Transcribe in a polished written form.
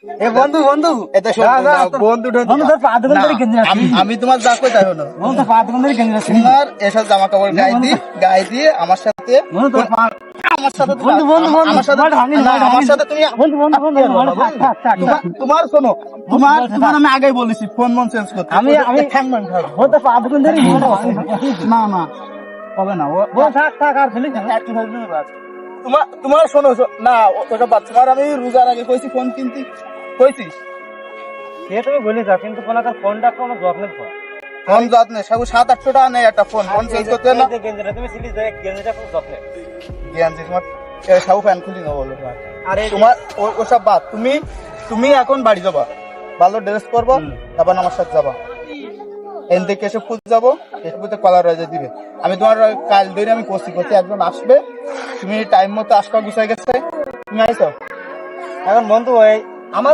এ বন্ধু বন্ধু এটা শোন বন্ধু আমি তোমার যা কই তাই হলো তোমার এসব জামা কাপড় গায়ে দিয়ে আমার সাথে আমার সাথে আমার সাথে তুমি তোমার শোনো তোমার আমি আগেই বলেছি ফোন মন চেঞ্জ করতে আমি না না হবে না থাক আর ফেলিস না। তোমার শোনো না ওটা বাদ তোমার আমি রোজার আগে কইছি ফোন কিনতে কইছিস সে তুমি বলে যাও কিন্তু কোনো ফোনটা কোনো যত্নের ফোন ফোন যত্নে সব 700-800 টাকা নেই একটা ফোন চেঞ্জ করতে না গেঞ্জিটা তুমি ছিলি যে গেঞ্জিটা খুব যত্নের জ্ঞান তোমার সব ফ্যান খুলি না বলো আরে তোমার ওসব বাদ তুমি এখন বাড়ি যাবা ভালো ড্রেস পরবো তারপর আমার সাথে যাবা এন থেকে এসে ফুল যাবো এসে ফুলতে কলার রাজা দিবে আমি তোমার কাল ধরে আমি করছি একজন আসবে তুমি টাইম মতো আসবা গুছাই গেছে তুমি আইছো এখন বন্ধু ওই আমার